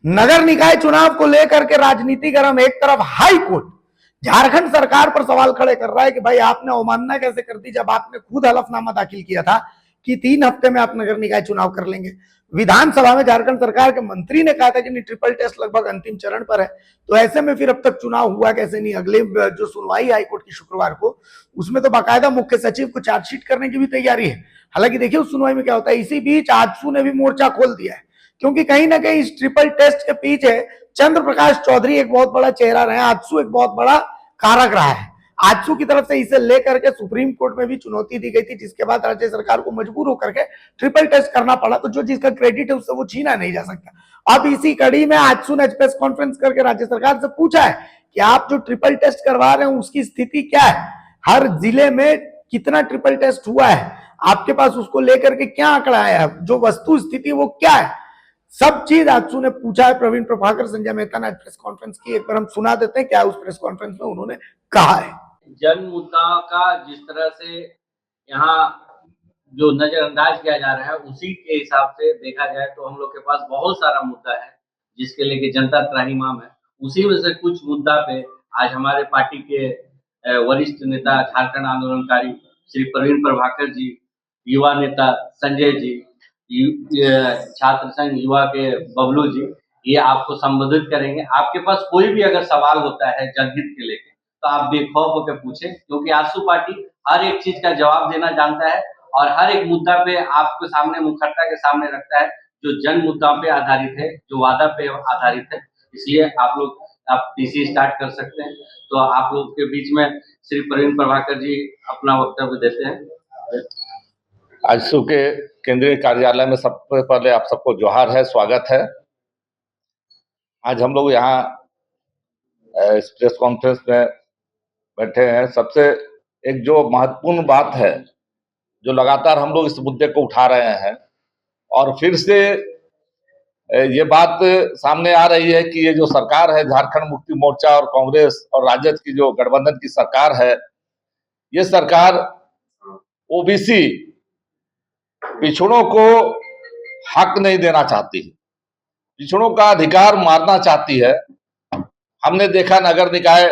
नगर निकाय चुनाव को लेकर के राजनीति गरम। एक तरफ हाई कोर्ट झारखंड सरकार पर सवाल खड़े कर रहा है कि भाई आपने अवमानना कैसे कर दी जब आपने खुद हलफनामा दाखिल किया था कि 3 हफ्ते में आप नगर निकाय चुनाव कर लेंगे। विधानसभा में झारखंड सरकार के मंत्री ने कहा था कि नहीं, ट्रिपल टेस्ट लगभग अंतिम चरण पर है, तो ऐसे में फिर अब तक चुनाव हुआ कैसे नहीं। अगले जो सुनवाई हाईकोर्ट की शुक्रवार को, उसमें तो बाकायदा मुख्य सचिव को चार्जशीट करने की भी तैयारी है। हालांकि देखिए उस सुनवाई में क्या होता है। इसी बीच आजसू ने भी मोर्चा खोल दिया है, क्योंकि कहीं ना कहीं इस ट्रिपल टेस्ट के पीछे चंद्र प्रकाश चौधरी एक बहुत बड़ा चेहरा रहे, आजसू एक बहुत बड़ा कारक रहा है। आजसू की तरफ से इसे लेकर के सुप्रीम कोर्ट में भी चुनौती दी गई थी, जिसके बाद राज्य सरकार को मजबूर होकर के ट्रिपल टेस्ट करना पड़ा। तो जो जिसका क्रेडिट है उससे वो छीना नहीं जा सकता। अब इसी कड़ी में आजसू ने प्रेस कॉन्फ्रेंस करके राज्य सरकार से पूछा है कि आप जो ट्रिपल टेस्ट करवा रहे हैं उसकी स्थिति क्या है, हर जिले में कितना ट्रिपल टेस्ट हुआ है, आपके पास उसको लेकर के क्या आंकड़ा आया है, जो वस्तु स्थिति वो क्या है, सब चीज आजसू ने पूछा है। प्रवीण प्रभाकर संजय मेहता ने प्रेस कॉन्फ्रेंस की, एक बार हम सुना देते हैं क्या उस प्रेस कॉन्फ्रेंस में उन्होंने कहा है। जन मुद्दाओं का जिस तरह से यहाँ जो नजरअंदाज किया जा रहा है, उसी के हिसाब से देखा जाए तो हम लोग के पास बहुत सारा मुद्दा है जिसके लेके जनता त्राहिमाम है। उसी में से कुछ मुद्दा पे आज हमारे पार्टी के वरिष्ठ नेता झारखंड आंदोलनकारी श्री प्रवीण प्रभाकर जी, युवा नेता संजय जी, छात्र संघ युवा के बबलू जी, ये आपको संबोधित करेंगे। आपके पास कोई भी अगर सवाल होता है जनहित के लेके तो आप बेखौफ होकर पूछें, क्योंकि आजसू पार्टी हर एक चीज का जवाब देना जानता है और हर एक मुद्दा पे आपके सामने मुखरता के सामने रखता है जो जन मुद्दाओं पे आधारित है, जो वादा पे आधारित है। इसलिए आप पीसी स्टार्ट कर सकते हैं। तो आप लोग के बीच में श्री प्रवीण प्रभाकर जी अपना वक्तव्य देते हैं। आजसू के केंद्रीय कार्यालय में सबसे पहले आप सबको जोहार है, स्वागत है। आज हम लोग यहाँ इस प्रेस कॉन्फ्रेंस में बैठे हैं। सबसे एक जो महत्वपूर्ण बात है, जो लगातार हम लोग इस मुद्दे को उठा रहे हैं और फिर से ये बात सामने आ रही है कि ये जो सरकार है झारखंड मुक्ति मोर्चा और कांग्रेस और राजद की जो गठबंधन की सरकार है, ये सरकार ओबीसी पिछड़ों को हक नहीं देना चाहती है, पिछड़ों का अधिकार मारना चाहती है। हमने देखा नगर निकाय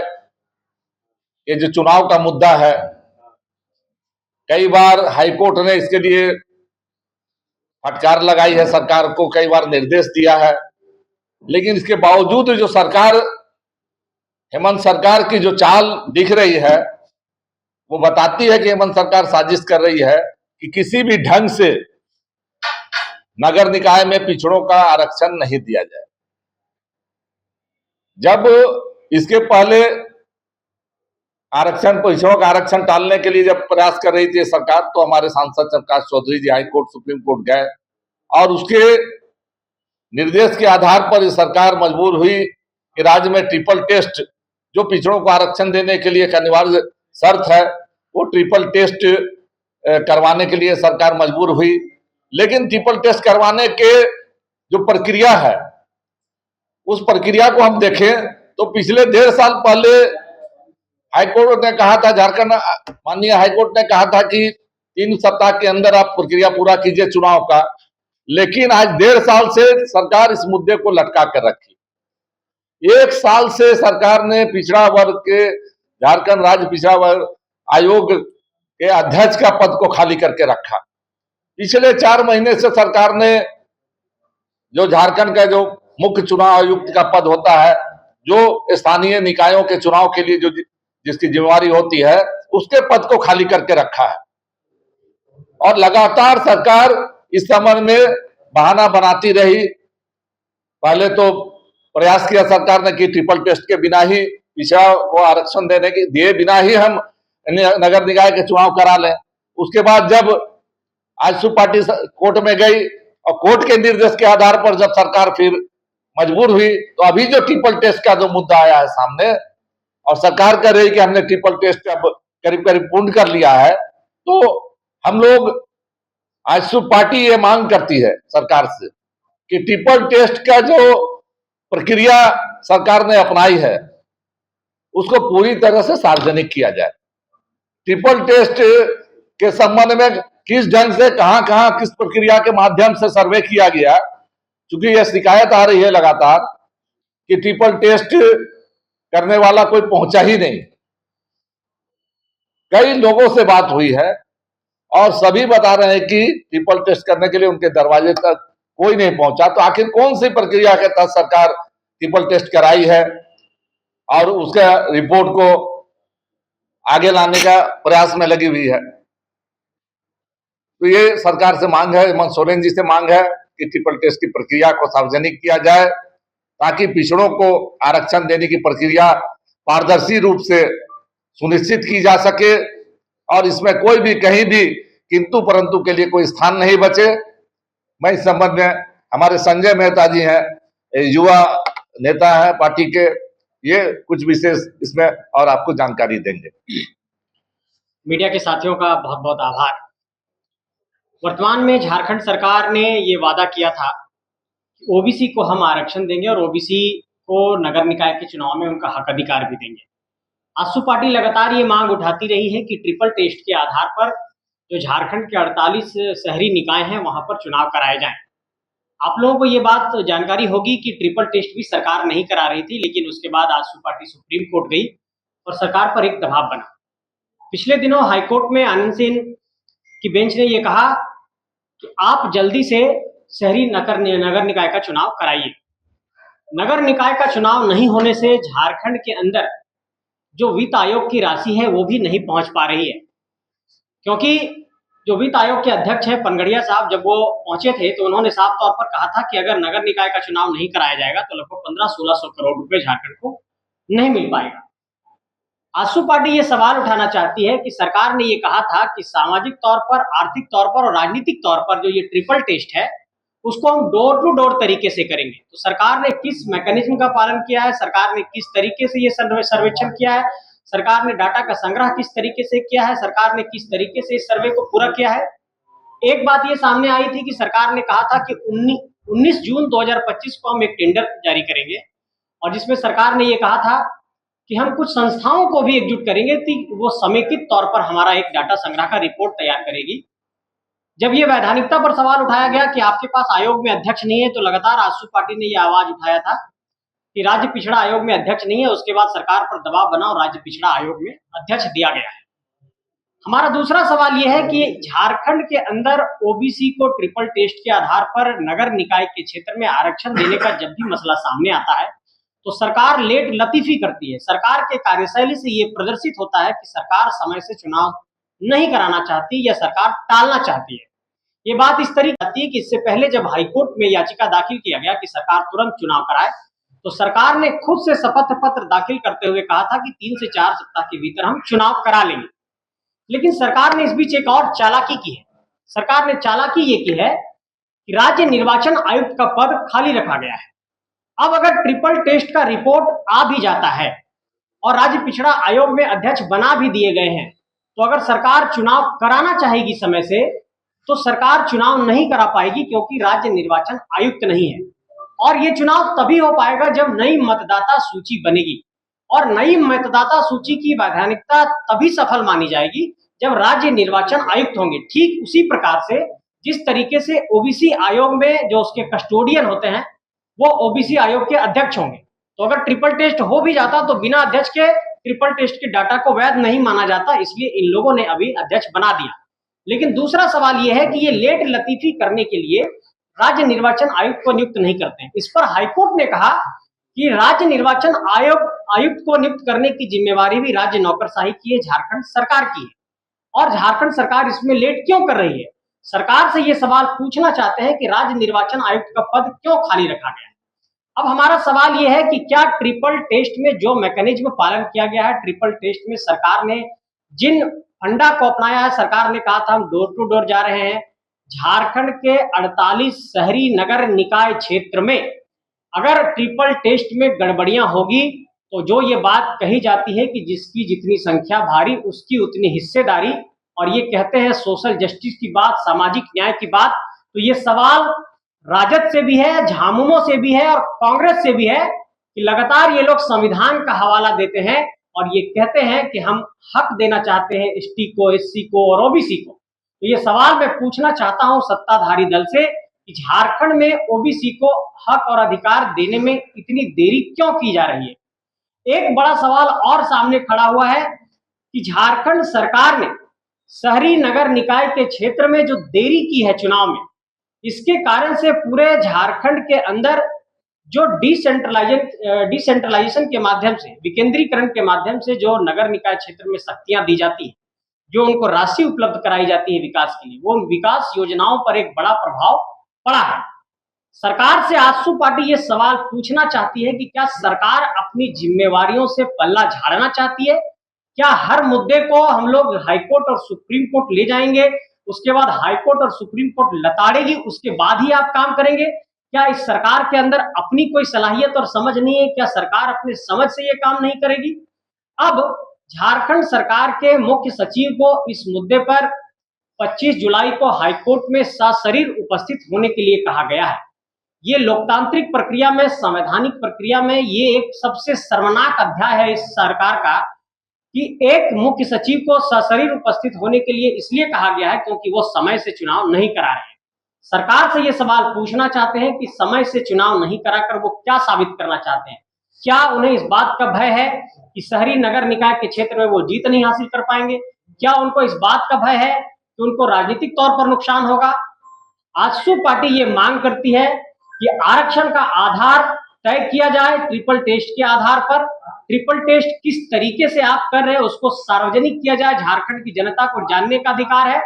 ये जो चुनाव का मुद्दा है, कई बार हाईकोर्ट ने इसके लिए फटकार लगाई है, सरकार को कई बार निर्देश दिया है, लेकिन इसके बावजूद जो सरकार, हेमंत सरकार की जो चाल दिख रही है वो बताती है कि हेमंत सरकार साजिश कर रही है कि किसी भी ढंग से नगर निकाय में पिछड़ों का आरक्षण नहीं दिया जाए। जब इसके पहले आरक्षण, पिछड़ों का आरक्षण टालने के लिए जब प्रयास कर रही थी सरकार, तो हमारे सांसद प्रकाश चौधरी जी हाईकोर्ट सुप्रीम कोर्ट गए और उसके निर्देश के आधार पर ये सरकार मजबूर हुई कि राज्य में ट्रिपल टेस्ट, जो पिछड़ों को आरक्षण देने के लिए एक अनिवार्य शर्त है, वो ट्रिपल टेस्ट करवाने के लिए सरकार मजबूर हुई। लेकिन ट्रिपल टेस्ट करवाने के जो प्रक्रिया है, उस प्रक्रिया को हम देखें तो पिछले 1.5 साल पहले हाईकोर्ट ने कहा था, झारखंड माननीय हाईकोर्ट ने कहा था कि 3 सप्ताह के अंदर आप प्रक्रिया पूरा कीजिए चुनाव का। लेकिन आज 1.5 साल से सरकार इस मुद्दे को लटका कर रखी। 1 साल से सरकार ने पिछड़ा वर्ग के, झारखंड राज्य पिछड़ा वर्ग आयोग के अध्यक्ष का पद को खाली करके रखा। पिछले 4 महीने से सरकार ने जो झारखंड का जो मुख्य चुनाव आयुक्त का पद होता है, जो स्थानीय निकायों के चुनाव के लिए जो जिसकी जिम्मेवारी होती है, उसके पद को खाली करके रखा है। और लगातार सरकार इस संबंध में बहाना बनाती रही। पहले तो प्रयास किया सरकार ने कि ट्रिपल टेस्ट के बिना ही पिछड़ा को आरक्षण देने के दिए बिना ही हम नगर निकाय के चुनाव करा लें। उसके बाद जब आजसू पार्टी कोर्ट में गई और कोर्ट के निर्देश के आधार पर जब सरकार फिर मजबूर हुई, तो अभी जो ट्रिपल टेस्ट का जो मुद्दा आया है सामने और सरकार कह रही कि हमने ट्रिपल टेस्ट अब करीब करीब पूर्ण कर लिया है, तो हम लोग आजसू पार्टी ये मांग करती है सरकार से कि ट्रिपल टेस्ट का जो प्रक्रिया सरकार ने अपनाई है उसको पूरी तरह से सार्वजनिक किया जाए। ट्रिपल टेस्ट के संबंध में किस ढंग से कहां किस प्रक्रिया के माध्यम से सर्वे किया गया, चूंकि यह शिकायत आ रही है लगातार कि ट्रिपल टेस्ट करने वाला कोई पहुंचा ही नहीं। कई लोगों से बात हुई है और सभी बता रहे हैं कि ट्रिपल टेस्ट करने के लिए उनके दरवाजे तक कोई नहीं पहुंचा। तो आखिर कौन सी प्रक्रिया के तहत सरकार ट्रिपल टेस्ट कराई है और उसका रिपोर्ट को आगे लाने का प्रयास में लगी हुई है। तो ये सरकार से मांग है, हेमंत सोरेन जी से मांग है कि ट्रिपल टेस्ट की प्रक्रिया को सार्वजनिक किया जाए ताकि पिछड़ों को आरक्षण देने की प्रक्रिया पारदर्शी रूप से सुनिश्चित की जा सके और इसमें कोई भी कहीं भी किंतु परंतु के लिए कोई स्थान नहीं बचे। मैं इस संबंध में हमारे संजय मेहता जी हैं, युवा नेता हैं पार्टी के, ये कुछ विशेष इसमें और आपको जानकारी देंगे। मीडिया के साथियों का बहुत बहुत आभार। वर्तमान में झारखंड सरकार ने ये वादा किया था कि ओबीसी को हम आरक्षण देंगे और ओबीसी को नगर निकाय के चुनाव में उनका हक अधिकार भी देंगे। आजसू पार्टी लगातार ये मांग उठाती रही है कि ट्रिपल टेस्ट के आधार पर जो झारखंड के 48 शहरी निकाय हैं वहां पर चुनाव कराए जाएं। आप लोगों को ये बात जानकारी होगी कि ट्रिपल टेस्ट भी सरकार नहीं करा रही थी, लेकिन उसके बाद आजसू पार्टी सुप्रीम कोर्ट गई और सरकार पर एक दबाव बना। पिछले दिनों हाईकोर्ट में आनंद सेन की बेंच ने यह कहा कि आप जल्दी से शहरी नगर निकाय का चुनाव कराइए। नगर निकाय का चुनाव नहीं होने से झारखंड के अंदर जो वित्त आयोग की राशि है वो भी नहीं पहुंच पा रही है, क्योंकि जो वित्त आयोग के अध्यक्ष हैं पनगड़िया साहब, जब वो पहुंचे थे तो उन्होंने साफ तौर पर कहा था कि अगर नगर निकाय का चुनाव नहीं कराया जाएगा तो लगभग 1500-1600 करोड़ रुपए झारखंड को नहीं मिल पाएगा। आजसू पार्टी ये सवाल उठाना चाहती है कि सरकार ने ये कहा था कि सामाजिक तौर पर, आर्थिक तौर पर और राजनीतिक तौर पर जो ये ट्रिपल टेस्ट है उसको हम डोर टू डोर तरीके से करेंगे। तो सरकार ने किस मैकेनिज्म का पालन किया है, सरकार ने किस तरीके से ये सर्वेक्षण किया है, सरकार ने डाटा का संग्रह किस तरीके से किया है, सरकार ने किस तरीके से इस सर्वे को पूरा किया है। एक बात ये सामने आई थी कि सरकार ने कहा था कि 19 जून 2025 को हम एक टेंडर जारी करेंगे और जिसमें सरकार ने ये कहा था कि हम कुछ संस्थाओं को भी एकजुट करेंगे कि वो समेकित तौर पर हमारा एक डाटा संग्रह का रिपोर्ट तैयार करेगी। जब ये वैधानिकता पर सवाल उठाया गया कि आपके पास आयोग में अध्यक्ष नहीं है, तो लगातार आजसू पार्टी ने ये आवाज उठाया था कि राज्य पिछड़ा आयोग में अध्यक्ष नहीं है। उसके बाद सरकार पर दबाव बना और राज्य पिछड़ा आयोग में अध्यक्ष दिया गया है। हमारा दूसरा सवाल यह है कि झारखंड के अंदर ओबीसी को ट्रिपल टेस्ट के आधार पर नगर निकाय के क्षेत्र में आरक्षण देने का जब भी मसला सामने आता है तो सरकार लेट लतीफी करती है। सरकार के कार्यशैली से ये प्रदर्शित होता है कि सरकार समय से चुनाव नहीं कराना चाहती या सरकार टालना चाहती है। ये बात इस तरीके आती है कि इससे पहले जब हाईकोर्ट में याचिका दाखिल किया गया कि सरकार तुरंत चुनाव कराए, तो सरकार ने खुद से शपथ पत्र दाखिल करते हुए कहा था कि 3 से 4 सप्ताह के भीतर हम चुनाव करा लेंगे। लेकिन सरकार ने इस बीच एक और चालाकी की है। सरकार ने चालाकी ये की है कि राज्य निर्वाचन आयुक्त का पद खाली रखा गया है। अब अगर ट्रिपल टेस्ट का रिपोर्ट आ भी जाता है और राज्य पिछड़ा आयोग में अध्यक्ष बना भी दिए गए हैं, तो अगर सरकार चुनाव कराना चाहेगी समय से तो सरकार चुनाव नहीं करा पाएगी, क्योंकि राज्य निर्वाचन आयुक्त नहीं है। और ये चुनाव तभी हो पाएगा जब नई मतदाता सूची बनेगी, और नई मतदाता सूची की वैधानिकता तभी सफल मानी जाएगी जब राज्य निर्वाचन आयुक्त होंगे। ठीक उसी प्रकार से जिस तरीके से ओबीसी आयोग में जो उसके कस्टोडियन होते हैं वो ओबीसी आयोग के अध्यक्ष होंगे। तो अगर ट्रिपल टेस्ट हो भी जाता तो बिना अध्यक्ष के ट्रिपल टेस्ट के डाटा को वैध नहीं माना जाता, इसलिए इन लोगों ने अभी अध्यक्ष बना दिया। लेकिन दूसरा सवाल यह है कि ये लेट लतीफी करने के लिए राज्य निर्वाचन आयुक्त को नियुक्त नहीं करते हैं। इस पर हाईकोर्ट ने कहा कि राज्य निर्वाचन आयुक्त को नियुक्त करने की जिम्मेवारी भी राज्य नौकरशाही की है, झारखंड सरकार की है। और झारखंड सरकार इसमें लेट क्यों कर रही है? सरकार से ये सवाल पूछना चाहते हैं कि राज्य निर्वाचन आयुक्त का पद क्यों खाली रखा गया है। अब हमारा सवाल यह है कि क्या ट्रिपल टेस्ट में जो मैकेनिज्म पालन किया गया है, ट्रिपल टेस्ट में सरकार ने जिन फंडा को अपनाया है, सरकार ने कहा था हम डोर टू डोर जा रहे हैं। झारखंड के 48 शहरी नगर निकाय क्षेत्र में अगर ट्रिपल टेस्ट में गड़बड़ियां होगी तो जो ये बात कही जाती है कि जिसकी जितनी संख्या भारी उसकी उतनी हिस्सेदारी, और ये कहते हैं सोशल जस्टिस की बात, सामाजिक न्याय की बात, तो ये सवाल राजद से भी है, झामुमो से भी है और कांग्रेस से भी है कि लगातार ये लोग संविधान का हवाला देते हैं और ये कहते हैं कि हम हक देना चाहते हैं एसटी को, एससी को और ओबीसी को। तो ये सवाल मैं पूछना चाहता हूं सत्ताधारी दल से कि झारखंड में ओबीसी को हक और अधिकार देने में इतनी देरी क्यों की जा रही है। एक बड़ा सवाल और सामने खड़ा हुआ है कि झारखंड सरकार ने शहरी नगर निकाय के क्षेत्र में जो देरी की है चुनाव में, इसके कारण से पूरे झारखंड के अंदर जो डिसेंट्रलाइजेशन के माध्यम से, विकेंद्रीकरण के माध्यम से जो नगर निकाय क्षेत्र में शक्तियां दी जाती है, जो उनको राशि उपलब्ध कराई जाती है विकास के लिए, वो विकास योजनाओं पर एक बड़ा प्रभाव पड़ा है। सरकार से आजसू पार्टी ये सवाल पूछना चाहती है कि क्या सरकार अपनी जिम्मेवारियों से पल्ला झाड़ना चाहती है? क्या हर मुद्दे को हम लोग हाईकोर्ट और सुप्रीम कोर्ट ले जाएंगे, उसके बाद हाईकोर्ट और सुप्रीम कोर्ट लताड़ेगी, उसके बाद ही आप काम करेंगे? क्या इस सरकार के अंदर अपनी कोई सलाहियत और समझ नहीं है? क्या सरकार अपने समझ से ये काम नहीं करेगी? अब झारखंड सरकार के मुख्य सचिव को इस मुद्दे पर 25 जुलाई को हाईकोर्ट में सशरीर उपस्थित होने के लिए कहा गया है। ये लोकतांत्रिक प्रक्रिया में, संवैधानिक प्रक्रिया में ये एक सबसे शर्मनाक अध्याय है इस सरकार का कि एक मुख्य सचिव को सशरीर उपस्थित होने के लिए इसलिए कहा गया है क्योंकि वो समय से चुनाव नहीं करा रहे हैं। सरकार से ये सवाल पूछना चाहते हैं कि समय से चुनाव नहीं कराकर वो क्या साबित करना चाहते हैं? क्या उन्हें इस बात का भय है कि शहरी नगर निकाय के क्षेत्र में वो जीत नहीं हासिल कर पाएंगे? क्या उनको इस बात का भय है कि उनको राजनीतिक तौर पर नुकसान होगा? आजसू पार्टी ये मांग करती है कि आरक्षण का आधार तय किया जाए ट्रिपल टेस्ट के आधार पर। ट्रिपल टेस्ट किस तरीके से आप कर रहे हैं उसको सार्वजनिक किया जाए, झारखंड की जनता को जानने का अधिकार है।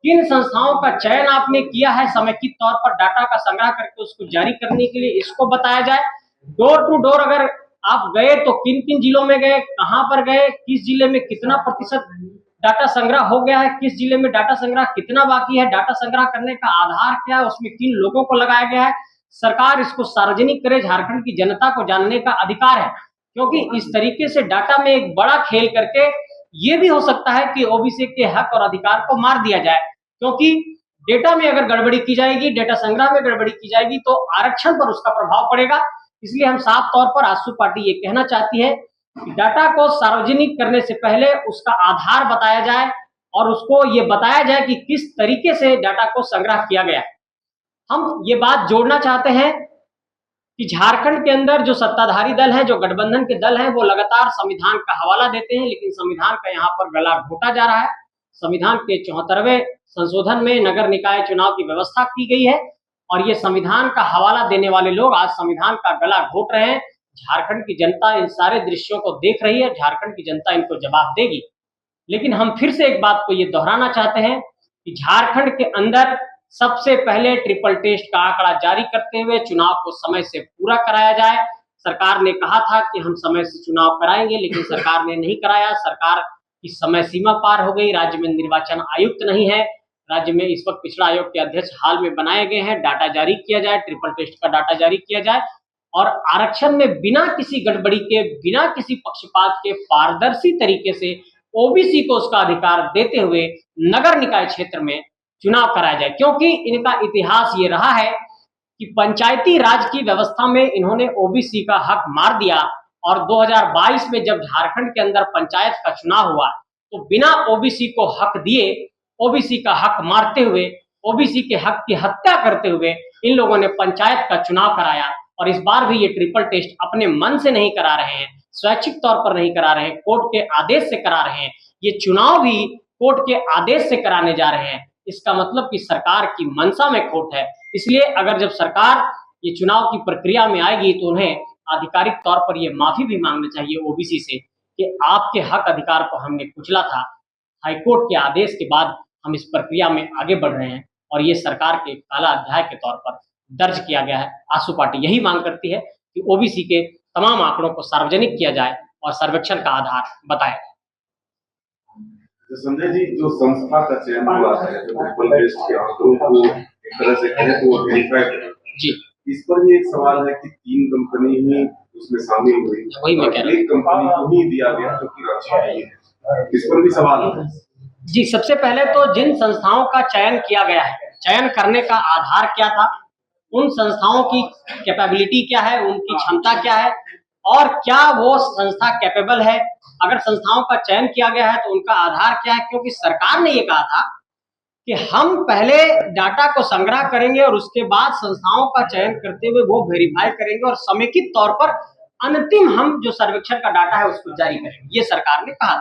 किन संस्थाओं का चयन आपने किया है समेकित तौर पर डाटा का संग्रह करके उसको जारी करने के लिए, इसको बताया जाए। डोर टू डोर अगर आप गए तो किन किन जिलों में गए, कहां पर गए, किस जिले में कितना प्रतिशत डाटा संग्रह हो गया है, किस जिले में डाटा संग्रह कितना बाकी है, डाटा संग्रह करने का आधार क्या है, उसमें किन लोगों को लगाया गया है। सरकार इसको सार्वजनिक करे, झारखंड की जनता को जानने का अधिकार है, क्योंकि इस तरीके से डाटा में एक बड़ा खेल करके ये भी हो सकता है कि ओबीसी के हक और अधिकार को मार दिया जाए, क्योंकि डेटा में अगर गड़बड़ी की जाएगी, डेटा संग्रह में गड़बड़ी की जाएगी तो आरक्षण पर उसका प्रभाव पड़ेगा। इसलिए हम साफ तौर पर आजसू पार्टी ये कहना चाहती है कि डाटा को सार्वजनिक करने से पहले उसका आधार बताया जाए और उसको ये बताया जाए कि किस तरीके से डाटा को संग्रह किया गया है। हम ये बात जोड़ना चाहते हैं कि झारखंड के अंदर जो सत्ताधारी दल है, जो गठबंधन के दल हैं, वो लगातार संविधान का हवाला देते हैं, लेकिन संविधान का यहाँ पर गला घोटा जा रहा है। संविधान के 74वें संशोधन में नगर निकाय चुनाव की व्यवस्था की गई है और ये संविधान का हवाला देने वाले लोग आज संविधान का गला घोट रहे हैं। झारखंड की जनता इन सारे दृश्यों को देख रही है, झारखंड की जनता इनको जवाब देगी। लेकिन हम फिर से एक बात को ये दोहराना चाहते हैं कि झारखंड के अंदर सबसे पहले ट्रिपल टेस्ट का आंकड़ा जारी करते हुए चुनाव को समय से पूरा कराया जाए। सरकार ने कहा था कि हम समय से चुनाव कराएंगे, लेकिन सरकार ने नहीं कराया। सरकार की समय सीमा पार हो गई। राज्य में निर्वाचन आयुक्त नहीं है, राज्य में इस वक्त पिछड़ा आयोग के अध्यक्ष हाल में बनाए गए हैं। डाटा जारी किया जाए, ट्रिपल टेस्ट का डाटा जारी किया जाए और आरक्षण में बिना किसी गड़बड़ी के, बिना किसी पक्षपात के, पारदर्शी तरीके से ओबीसी को उसका अधिकार देते हुए नगर निकाय क्षेत्र में चुनाव कराया जाए, क्योंकि इनका इतिहास ये रहा है कि पंचायती राज की व्यवस्था में इन्होंने ओबीसी का हक मार दिया और 2022 में जब झारखंड के अंदर पंचायत का चुनाव हुआ तो बिना ओबीसी को हक दिए, ओबीसी का हक मारते हुए, ओबीसी के हक की हत्या करते हुए इन लोगों ने पंचायत का चुनाव कराया। और इस बार भी ये ट्रिपल टेस्ट अपने मन से नहीं करा रहे हैं, स्वैच्छिक तौर पर नहीं करा रहे हैं, कोर्ट के आदेश से करा रहे हैं। ये चुनाव भी कोर्ट के आदेश से कराने जा रहे हैं। इसका मतलब कि सरकार की मंशा में खोट है। इसलिए अगर जब सरकार ये चुनाव की प्रक्रिया में आएगी तो उन्हें आधिकारिक तौर पर ये माफी भी मांगना चाहिए ओबीसी से कि आपके हक अधिकार को हमने कुचला था। हाईकोर्ट के आदेश के बाद हम इस प्रक्रिया में आगे बढ़ रहे हैं और ये सरकार के काला अध्याय के तौर पर दर्ज किया गया है। आजसू पार्टी यही मांग करती है कि ओबीसी के तमाम आंकड़ों को सार्वजनिक किया जाए और सर्वेक्षण का आधार बताया जाए। तो संजय जी, जो संस्था का चयन हुआ है, जो ट्रिपल टेस्ट के आंकड़ों को एक तरह से कहें तो वेरीफाई करें जी, इस पर भी एक सवाल है कि 3 कंपनी ही उसमें शामिल हुई, वही मैं कह रहा हूं। एक कंपनी को ही दिया गया जो कि रांची नहीं है, इस पर भी सवाल है। जी, सबसे पहले तो जिन संस्थाओं का चयन किया गया है, चयन करने का आधार क्या था, उन संस्थाओं की कैपेबिलिटी क्या है, उनकी क्षमता क्या है और क्या वो संस्था कैपेबल है। अगर संस्थाओं का चयन किया गया है तो उनका आधार क्या है, क्योंकि सरकार ने ये कहा था कि हम पहले डाटा को संग्रह करेंगे और उसके बाद संस्थाओं का चयन करते हुए वो वेरीफाई करेंगे और समेकित तौर पर अंतिम हम जो सर्वेक्षण का डाटा है उसको जारी करेंगे, ये सरकार ने कहा।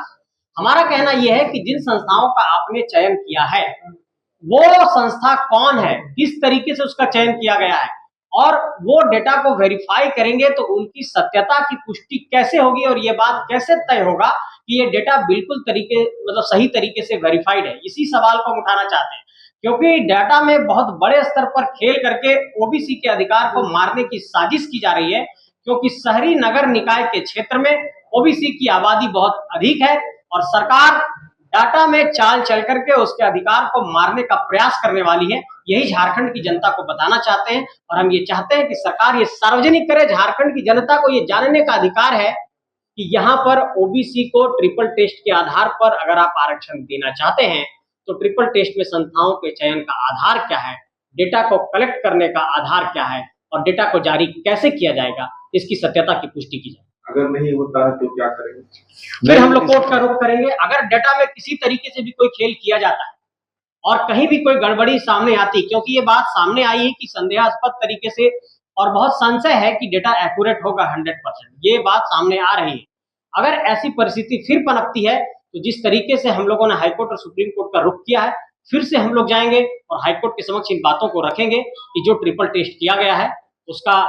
हमारा कहना यह है कि जिन संस्थाओं का आपने चयन किया है वो संस्था कौन है, किस तरीके से उसका चयन किया गया है, और वो डेटा को वेरीफाई करेंगे तो उनकी सत्यता की पुष्टि कैसे होगी और ये बात कैसे तय होगा कि ये डेटा बिल्कुल सही तरीके से वेरीफाइड है। इसी सवाल को हम उठाना चाहते हैं, क्योंकि डाटा में बहुत बड़े स्तर पर खेल करके ओबीसी के अधिकार को मारने की साजिश की जा रही है, क्योंकि शहरी नगर निकाय के क्षेत्र में ओबीसी की आबादी बहुत अधिक है और सरकार डाटा में चाल चल करके उसके अधिकार को मारने का प्रयास करने वाली है। यही झारखंड की जनता को बताना चाहते हैं और हम ये चाहते हैं कि सरकार ये सार्वजनिक करे। झारखंड की जनता को ये जानने का अधिकार है कि यहाँ पर ओबीसी को ट्रिपल टेस्ट के आधार पर अगर आप आरक्षण देना चाहते हैं तो ट्रिपल टेस्ट में संस्थाओं के चयन का आधार क्या है, डेटा को कलेक्ट करने का आधार क्या है और डेटा को जारी कैसे किया जाएगा, इसकी सत्यता की पुष्टि की जाए। अगर नहीं होता है तो क्या करेंगे? फिर हम लोग कोर्ट का रुख करेंगे। अगर डेटा में किसी तरीके से भी कोई खेल किया जाता है और कहीं भी कोई गड़बड़ी सामने आती, क्योंकि ये बात सामने आई है कि संदेहास्पद तरीके से और बहुत संशय है कि डेटा एक्यूरेट होगा 100%, ये बात सामने आ रही है। अगर ऐसी परिस्थिति फिर पनपती है तो जिस तरीके से हम लोगों ने हाईकोर्ट और सुप्रीम कोर्ट का रुख किया है, फिर से हम लोग जाएंगे और हाईकोर्ट के समक्ष इन बातों को रखेंगे कि जो ट्रिपल टेस्ट किया गया है उसका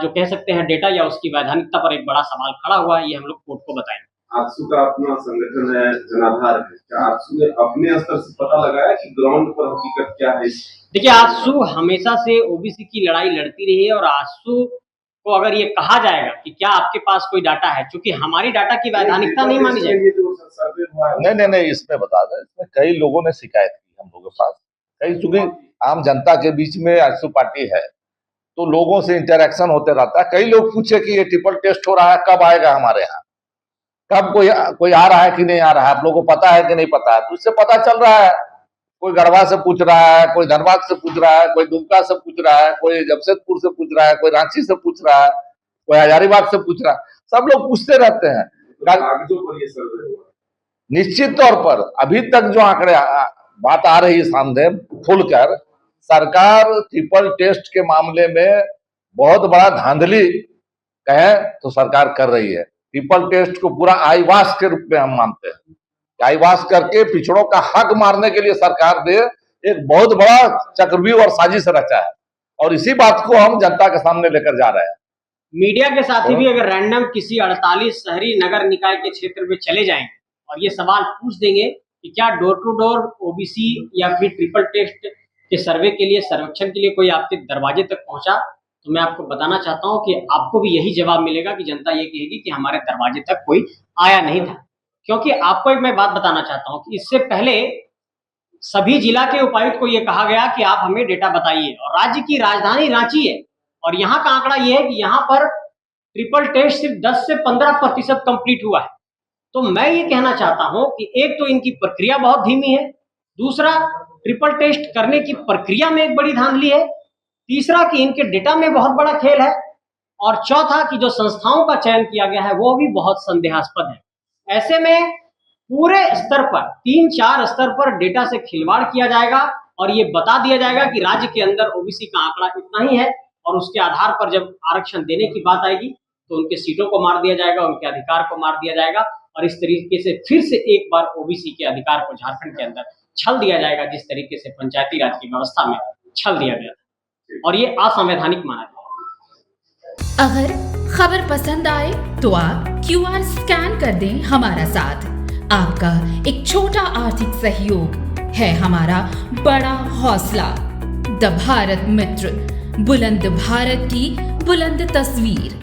जो कह सकते हैं डेटा या उसकी वैधानिकता पर एक बड़ा सवाल खड़ा हुआ है, ये हम लोग कोर्ट को बताएंगे। आजसू का अपना संगठन है, जनाधार है, क्या आजसू ने अपने स्तर से पता लगाया कि ग्राउंड पर हकीकत क्या है? देखिए, आजसू हमेशा से ओबीसी की लड़ाई लड़ती रही है और आजसू को अगर ये कहा जाएगा कि क्या आपके पास कोई डाटा है, क्योंकि हमारी डाटा की वैधानिकता नहीं मानी जाएगी। नहीं, इसमें बता दें, इसमें कई लोगों ने शिकायत की हम लोगों के पास, कई, चूंकि आम जनता के बीच में आजसू पार्टी है तो लोगों से इंटरेक्शन होते रहता है। कई लोग पूछे कि ये ट्रिपल टेस्ट हो रहा है, कब आएगा हमारे यहाँ, कब कोई आ रहा है कि नहीं आ रहा है, आप लोगों को पता है कि नहीं पता है। तो इससे पता चल रहा है, कोई गढ़वा से पूछ रहा है, कोई धनबाद से पूछ रहा है, कोई दुमका से पूछ रहा है, कोई जमशेदपुर से पूछ रहा है, कोई रांची से पूछ रहा है, कोई हजारीबाग से पूछ रहा है, सब लोग पूछते रहते हैं। निश्चित तौर पर अभी तक जो आंकड़े बात आ रही है सामने खुलकर, सरकार ट्रिपल टेस्ट के मामले में बहुत बड़ा धांधली कहें तो सरकार कर रही है। ट्रिपल टेस्ट को पूरा आईवास के रूप में हम मानते हैं, आईवास करके पिछड़ों का हक मारने के लिए सरकार ने एक बहुत बड़ा चक्रव्यूह और साजिश रचा है और इसी बात को हम जनता के सामने लेकर जा रहे हैं। मीडिया के साथी भी अगर रैंडम किसी 48 शहरी नगर निकाय के क्षेत्र में चले जाएंगे और ये सवाल पूछ देंगे कि क्या डोर टू डोर ओबीसी या फिर ट्रिपल टेस्ट के सर्वे के लिए, सर्वेक्षण के लिए कोई आपके दरवाजे तक पहुंचा, तो मैं आपको बताना चाहता हूं कि आपको भी यही जवाब मिलेगा कि जनता ये कहेगी कि हमारे दरवाजे तक कोई आया नहीं था। क्योंकि आपको एक मैं बात बताना चाहता हूं कि इससे पहले सभी जिला के उपायुक्त को यह कहा गया कि आप हमें डेटा बताइए, और राज्य की राजधानी रांची है और यहाँ का आंकड़ा यह है कि यहाँ पर ट्रिपल टेस्ट सिर्फ 10 से 15% कंप्लीट हुआ है। तो मैं ये कहना चाहता हूं कि एक तो इनकी प्रक्रिया बहुत धीमी है, दूसरा ट्रिपल टेस्ट करने की प्रक्रिया में एक बड़ी धांधली है, तीसरा कि इनके डेटा में बहुत बड़ा खेल है, और चौथा कि जो संस्थाओं का चयन किया गया है वो भी बहुत संदेहास्पद है। ऐसे में पूरे स्तर पर 3-4 स्तर पर डेटा से खिलवाड़ किया जाएगा और ये बता दिया जाएगा कि राज्य के अंदर ओबीसी का आंकड़ा इतना ही है, और उसके आधार पर जब आरक्षण देने की बात आएगी तो उनके सीटों को मार दिया जाएगा, उनके अधिकार को मार दिया जाएगा, और इस तरीके से फिर से एक बार ओबीसी के अधिकार को झारखंड के अंदर छल दिया जाएगा, जिस तरीके से पंचायती राज की व्यवस्था में छल दिया गया था, और ये असंवैधानिक माना जाएगा। अगर खबर पसंद आए तो आप QR स्कैन कर दें हमारा साथ। आपका एक छोटा आर्थिक सहयोग है हमारा बड़ा हौसला। द भारत मित्र, बुलंद भारत की बुलंद तस्वीर।